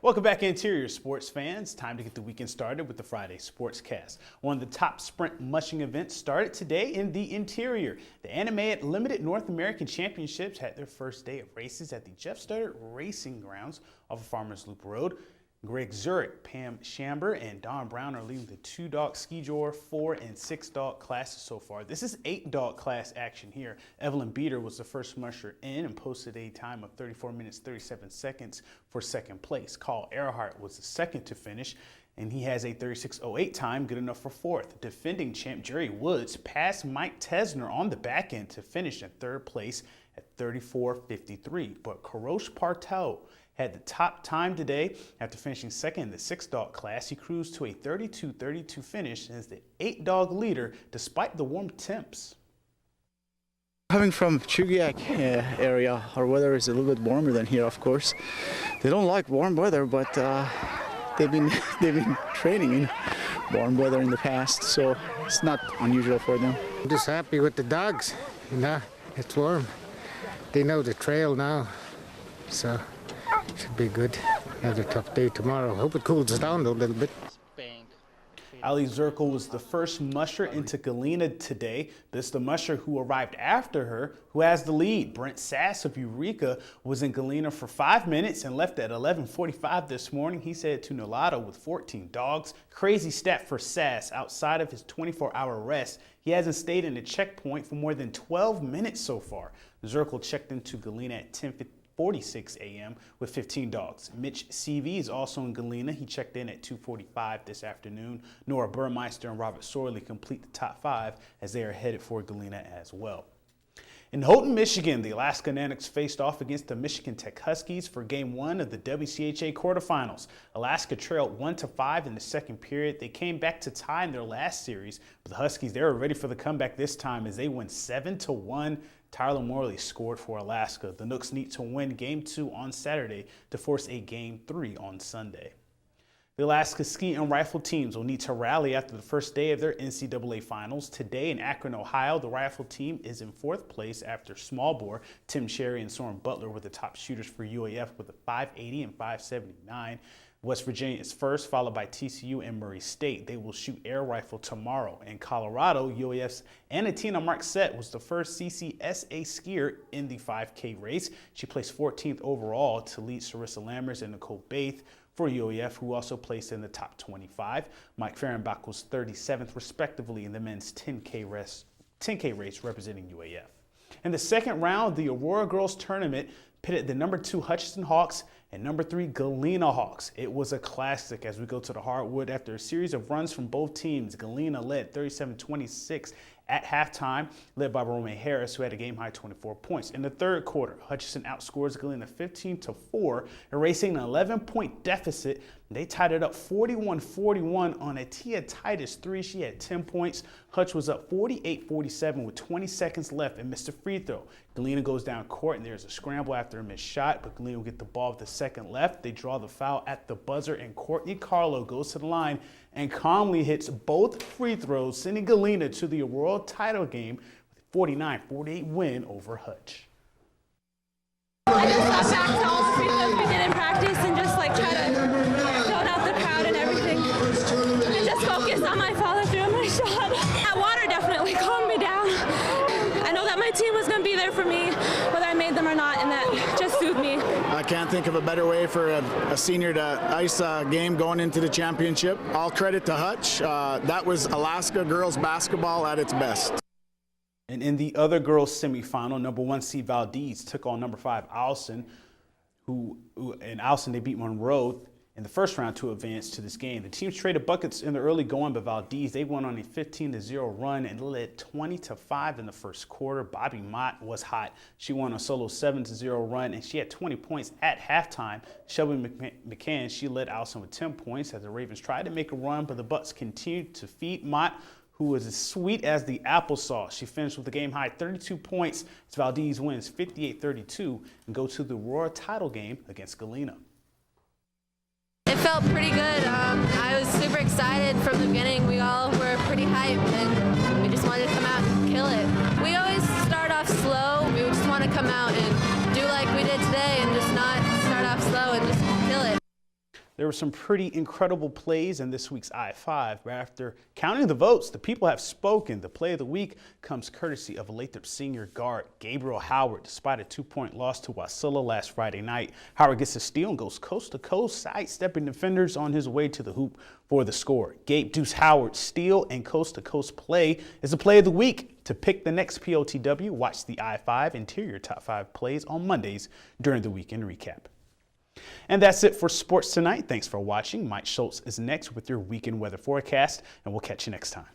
Welcome back, Interior sports fans. Time to get the weekend started with the Friday Sportscast. One of the top sprint mushing events started today in the Interior. The Animated Limited North American Championships had their first day of races at the Jeff Studdert Racing Grounds off of Farmers Loop Road. Greg Zurich, Pam Chamber, and Don Brown are leading the 2-dog ski drawer, 4- and 6-dog classes so far. This is 8-dog class action here. Evelyn Beater was the first musher in and posted a time of 34 minutes 37 seconds for second place. Carl Earhart was the second to finish, and he has a 36:08 time, good enough for fourth. Defending champ Jerry Woods passed Mike Tesner on the back end to finish in third place at 34:53. But Karosh Partel had the top time today after finishing second in the 6-dog class. He cruised to a 32:32 finish and is the 8-dog leader despite the warm temps. Coming from Chugiak area, our weather is a little bit warmer than here, of course. They don't like warm weather, but they've been training in warm weather in the past, so it's not unusual for them. I'm just happy with the dogs. You know, it's warm. They know the trail now, so should be good. Another tough day tomorrow. Hope it cools down a little bit. Ali Zirkle was the first musher into Galena today. This is the musher who arrived after her, who has the lead. Brent Sass of Eureka was in Galena for 5 minutes and left at 11:45 this morning. He said to Nolado with 14 dogs. Crazy stat for Sass. Outside of his 24-hour rest, he hasn't stayed in a checkpoint for more than 12 minutes so far. Zirkle checked into Galena at 10:46 a.m. with 15 dogs. Mitch CV is also in Galena. He checked in at 2:45 this afternoon. Nora Burmeister and Robert Sorley complete the top 5 as they are headed for Galena as well. In Houghton, Michigan, the Alaska Nanooks faced off against the Michigan Tech Huskies for Game 1 of the WCHA quarterfinals. Alaska trailed 1-5 in the second period. They came back to tie in their last series, but the Huskies, they were ready for the comeback this time as they win 7-1. Tyler Morley scored for Alaska. The Nooks need to win Game 2 on Saturday to force a Game 3 on Sunday. The Alaska ski and rifle teams will need to rally after the first day of their NCAA finals. Today in Akron, Ohio, the rifle team is in 4th place after small bore. Tim Sherry and Soren Butler were the top shooters for UAF with a 580 and 579. West Virginia is first, followed by TCU and Murray State. They will shoot air rifle tomorrow. In Colorado, UAF's Anatina Marxette was the first CCSA skier in the 5K race. She placed 14th overall to lead Sarissa Lammers and Nicole Baith for UAF, who also placed in the top 25. Mike Fehrenbach was 37th, respectively, in the men's 10K race representing UAF. In the second round, the Aurora Girls Tournament pitted the number 2 Hutchinson Hawks and number 3 Galena Hawks. It was a classic as we go to the hardwood. After a series of runs from both teams, Galena led 37-26 at halftime, led by Romeo Harris, who had a game-high 24 points. In the third quarter, Hutchinson outscores Galena 15-4, erasing an 11-point deficit. They tied it up 41-41 on a Tia Titus 3. She had 10 points. Hutch was up 48-47 with 20 seconds left and missed a free throw. Galena goes down court, and there's a scramble after a missed shot, but Galena will get the ball with the second left. They draw the foul at the buzzer, and Courtney Carlo goes to the line and calmly hits both free throws, sending Galena to the Aurora title game with a 49-48 win over Hutch. I just got back to all the free throws we did in practice and just like try to zone out the crowd and everything. And just focus on my follow through and my shot. That water definitely calmed me down. I know that my team was going to be there for me, whether I made them or not, and that just soothed me. I can't think of a better way for a senior to ice a game going into the championship. All credit to Hutch. That was Alaska girls basketball at its best. And in the other girls semifinal, number 1 seed Valdez took on number 5 Alson, who in Alson they beat Monroe in the first round to advance to this game. The teams traded buckets in the early going, but Valdez, they went on a 15-0 run and led 20-5 in the first quarter. Bobby Mott was hot. She won a solo 7-0 run, and she had 20 points at halftime. Shelby McCann, she led Alson with 10 points as the Ravens tried to make a run, but the Bucks continued to feed Mott, who was as sweet as the applesauce. She finished with a game-high 32 points as Valdez wins 58-32 and go to the Aurora title game against Galena. It felt pretty good. I was super excited from the beginning. We all were pretty hyped, and we just wanted to come out and kill it. We always start off slow. We just want to come out and do like we did today and just not start off slow and just kill it. There were some pretty incredible plays in this week's I-5, but after counting the votes, the people have spoken. The play of the week comes courtesy of Lathrop senior guard Gabriel Howard. Despite a 2-point loss to Wasilla last Friday night, Howard gets a steal and goes coast to coast, sidestepping defenders on his way to the hoop for the score. Gabe Deuce Howard's steal and coast to coast play is the play of the week. To pick the next POTW, watch the I-5 Interior Top 5 plays on Mondays during the weekend recap. And that's it for sports tonight. Thanks for watching. Mike Schultz is next with your weekend weather forecast, and we'll catch you next time.